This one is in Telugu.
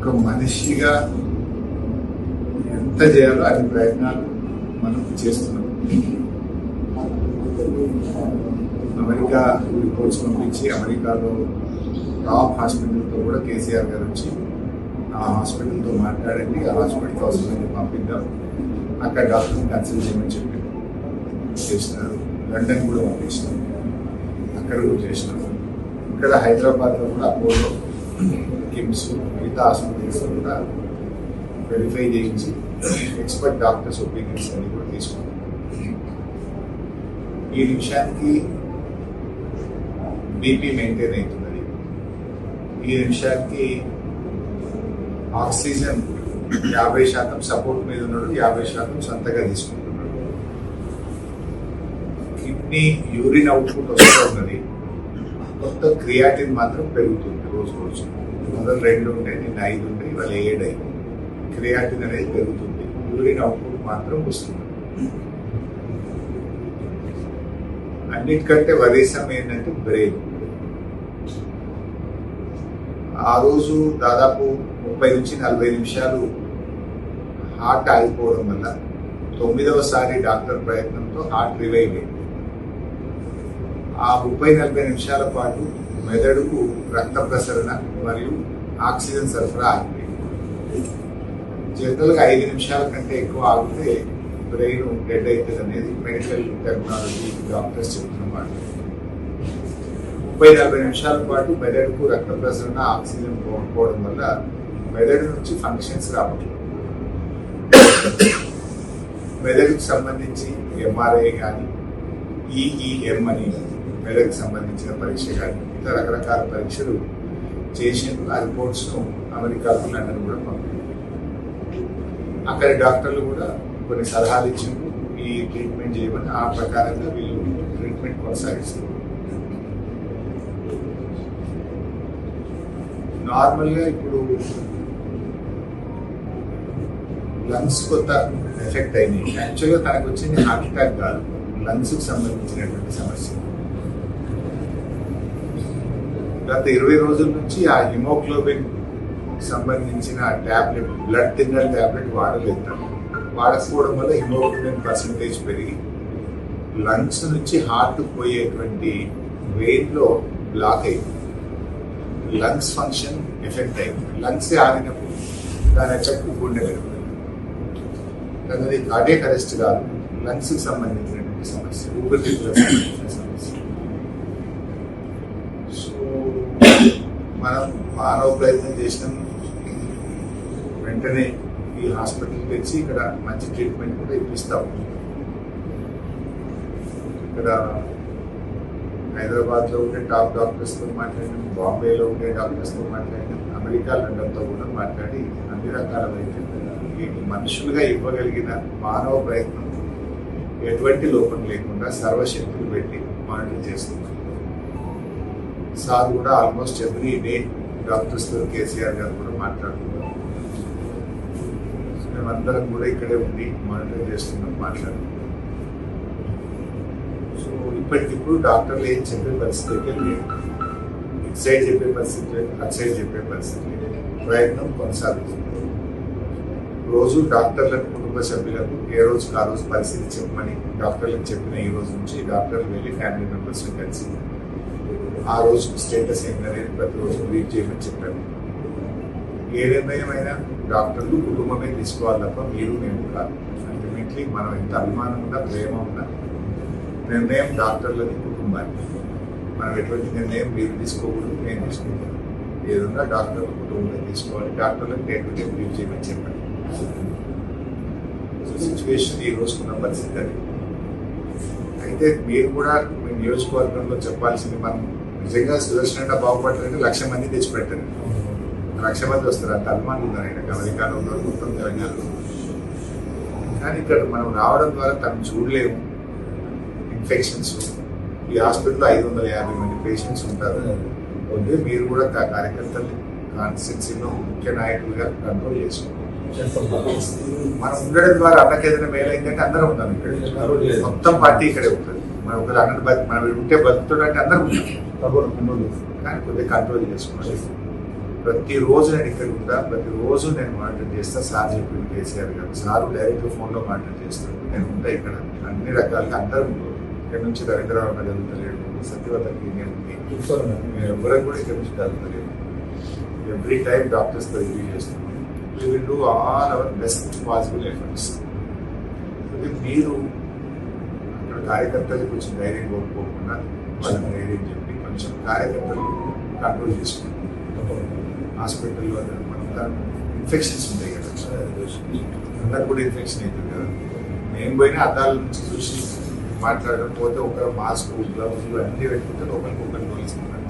ఒక మనిషిగా ఎంత చేయాలో అన్ని ప్రయత్నాలు మనం చేస్తున్నాం. అమెరికా రిపోర్ట్స్ పంపించి అమెరికాలో టాప్ హాస్పిటల్తో కూడా కేసీఆర్ గారు వచ్చి ఆ హాస్పిటల్తో మాట్లాడండి, ఆ హాస్పిటల్కి అవసరమైంది పంపిద్దాం, అక్కడ డాక్టర్ని కన్సల్ట్ చేయమని చెప్పి చేసినారు. లండన్ కూడా పంపించినారు, అక్కడ కూడా చేసినారు. ఇక్కడ హైదరాబాద్లో కూడా అపోలో, కిమ్స్, మిగతా హాస్పిటల్స్ కూడా వెరిఫై చేయించి ఎక్స్పర్ట్ డాక్టర్స్ ఒపీనియన్స్ అన్ని కూడా తీసుకున్నాం. ఈ నిమిషానికి బీపీ మెయింటైన్ అవుతున్నది. ఈ నిమిషానికి ఆక్సిజన్ 50% సపోర్ట్ మీద ఉన్నాడు, 50% సొంతగా తీసుకుంటున్నాడు. కిడ్నీ యూరిన్ అవుట్పుట్ వస్తూ ఉన్నది. కొత్త క్రియాటిన్ మాత్రం పెరుగుతుంది రోజు రోజు. మొదలు 2 ఉంటే, నిన్న 5 ఉంటే, ఇవాళ 7 అయింది. క్రియాటిన్ అనేది పెరుగుతుంది, యూరిన్ అవుట్పుట్ మాత్రం వస్తుంది. అన్నిటికంటే వరీసం ఏంటంటే బ్రెయిన్. ఆ రోజు దాదాపు 30 నుంచి 40 నిమిషాలు హార్ట్ ఆగిపోవడం వల్ల 9వసారి డాక్టర్ ప్రయత్నంతో హార్ట్ రివైవ్ అయింది. ఆ 30-40 నిమిషాల పాటు మెదడుకు రక్త ప్రసరణ మరియు ఆక్సిజన్ సరఫరా ఆగిపోయింది. జనరల్గా 5 నిమిషాల కంటే ఎక్కువ ఆగితే బ్రెయిన్ డెడ్ అవుతుంది అనేది మెడికల్ టెక్నాలజీ డాక్టర్స్ చెప్తున్నమాట. 30-40 నిమిషాల పాటు మెదడుకు రక్త ప్రసరణ ఆక్సిజన్ పోవడం వల్ల మెదడు నుంచి ఫంక్షన్స్ రావట్లేదు. మెదడుకు సంబంధించి ఎంఆర్ఐ కానీ, ఈఈఎం అని మెదడుకు సంబంధించిన పరీక్ష కానీ, ఇంకా రకరకాల పరీక్షలు చేసేందుకు ఆ రిపోర్ట్స్ను అమెరికాకు, లండన్ కూడా పంపారు. అక్కడి డాక్టర్లు కూడా కొన్ని సలహాలు ఇచ్చిండ్రు, ఈ ట్రీట్మెంట్ చేయమని. ఆ ప్రకారంగా వీళ్ళు ట్రీట్మెంట్ కొనసాగిస్తారు. నార్మల్గా ఇప్పుడు లంగ్స్ కొత్త ఎఫెక్ట్ అయినాయి. యాక్చువల్గా తనకు వచ్చింది హార్ట్ అటాక్ కాదు, లంగ్స్కి సంబంధించినటువంటి సమస్య. గత 20 రోజుల నుంచి ఆ హిమోగ్లోబిన్ సంబంధించిన ట్యాబ్లెట్, బ్లడ్ థిన్నర్ ట్యాబ్లెట్ వాడలేదు. వాడకపోవడం వల్ల హిమోగ్లోబిన్ పర్సంటేజ్ పెరిగి లంగ్స్ నుంచి హార్ట్ పోయేటువంటి వెయిన్లో బ్లాక్ అయింది. లంగ్స్ ఫంక్షన్ ఎఫెక్ట్ అయింది. లంగ్స్ ఆగినప్పుడు దాని ఎఫెక్ట్ గుండె పెరుగుతుంది. అది కార్డియాక్ అరెస్ట్ కాదు, లంగ్స్కి సంబంధించినటువంటి సమస్య, ఊపిరితిత్తులకు సంబంధించిన సమస్య. సో మనం మానవ ప్రయత్నం చేసినాం. వెంటనే ఈ హాస్పిటల్కి తెచ్చి ఇక్కడ మంచి ట్రీట్మెంట్ కూడా ఇప్పిస్తాం. ఇక్కడ హైదరాబాద్లో ఉండే టాప్ డాక్టర్స్తో మాట్లాడినాం, బాంబేలో ఉండే డాక్టర్స్తో మాట్లాడినాం, అమెరికా, లండన్తో కూడా మాట్లాడి అన్ని రకాల వైద్యం మనుషులుగా ఇవ్వగలిగిన మానవ ప్రయత్నం ఎటువంటి లోపం లేకుండా సర్వశక్తులు పెట్టి మానిటర్ చేస్తున్నాం. సార్ కూడా ఆల్మోస్ట్ ఎవ్రీ డే డాక్టర్స్తో కేసీఆర్ గారు కూడా మాట్లాడుతున్నారు. మేమందరం కూడా ఇక్కడే ఉండి మానిటర్ చేస్తున్నాం, మాట్లాడుతున్నాం. సో ఇప్పటికిప్పుడు డాక్టర్లు ఏం చెప్పే పరిస్థితి అయితే లేదు. ఇటు సైడ్ చెప్పే పరిస్థితి లేదు, అటు సైడ్ చెప్పే పరిస్థితి లేదు. ప్రయత్నం కొనసాగుతుంది. రోజు డాక్టర్లకు, కుటుంబ సభ్యులకు ఏ రోజుకి ఆ రోజు పరిస్థితి చెప్పమని డాక్టర్లకు చెప్పిన ఈ రోజు నుంచి డాక్టర్లు వెళ్ళి ఫ్యామిలీ మెంబర్స్ని కలిసి ఆ రోజు స్టేటస్ ఏంటనేది ప్రతిరోజు బ్రీఫ్ చేయమని చెప్పారు. ఏదేమైనా డాక్టర్లు కుటుంబమే తీసుకోవాలి తప్ప మీరు నేను కాదు. అల్టిమేట్లీ మనం ఎంత అభిమానం ఉన్నా, ప్రేమ ఉన్నా, నిర్ణయం డాక్టర్లని, కుటుంబాన్ని. మనం ఎటువంటి నిర్ణయం మీరు తీసుకోకూడదు, నేను తీసుకుంటాను. ఏదన్నా డాక్టర్లు కుటుంబంలో తీసుకోవాలి. డాక్టర్లకు డే టు డే బ్రీఫ్ చేయమని చెప్పండి. సో సిచ్యువేషన్ ఈ రోజుకున్న పరిస్థితి అది. అయితే మీరు కూడా మీ నియోజకవర్గంలో చెప్పాల్సింది, మనం నిజంగా సుదర్శనంగా బాగుపడాలంటే 1,00,000 మంది తెచ్చిపెట్టారు. 1,00,000 మంది వస్తారు. అంత అభిమానులు ఉన్నారు ఆయన. అమెరికాలో ఉన్నారు, మొత్తం తెలంగాణలో. కానీ ఇక్కడ మనం రావడం ద్వారా తను చూడలేము. ఇన్ఫెక్షన్స్, ఈ హాస్పిటల్లో 550 మంది పేషెంట్స్ ఉంటారు. వద్దు, మీరు కూడా కార్యకర్తలు కాన్స్టిట్యున్సీలో ముఖ్య నాయకులుగా కంట్రోల్ చేసుకోండి. మనం ఉండడం ద్వారా అన్నకి ఏదైనా మేలైందంటే అందరం ఉంటాం ఇక్కడ. మొత్తం పార్టీ ఇక్కడే ఉంటుంది. మనం ఒకరు అన్నది మనం ఉంటే బతుకుతాడు అంటే అందరూ ఉంటాం. కానీ కొద్దిగా కంట్రోల్ చేసుకోవాలి. ప్రతిరోజు నేను ఇక్కడ ఉంటా, ప్రతిరోజు నేను మానిటర్ చేస్తా. సార్ చెప్పింది కేసీఆర్ గారు, సారు డైరెక్ట్ ఫోన్లో మానిటర్ చేస్తాను. నేను ఉంటా ఇక్కడ అన్ని రకాలుగా. అందరూ ఇక్కడ నుంచి రవీంద్రరావు చదువుతలేడు, సత్యవతకి నేను ఎవరికి కూడా ఇక్కడ నుంచి చదువుతలేడు. ఎవ్రీ టైం డాక్టర్స్తో రివ్యూ చేస్తున్నాను. We will do all our best possible efforts. మీరు అక్కడ కార్యకర్తలకు కొంచెం ధైర్యం కోల్పోకుండా వాళ్ళకి ధైర్యం చెప్పి కొంచెం కార్యకర్తలు కంట్రోల్ చేసుకుంటాం. హాస్పిటల్లో మనం ఇన్ఫెక్షన్స్ ఉంటాయి కదా, అందరికి కూడా ఇన్ఫెక్షన్ అవుతుంది కదా. నేను పోయినా అద్దాల నుంచి చూసి మాట్లాడకపోతే ఒకరు మాస్క్, గ్లౌజులు అన్నీ పెట్టుకుంటే ఒకరికి ఒకరు తోలిస్తున్నారు.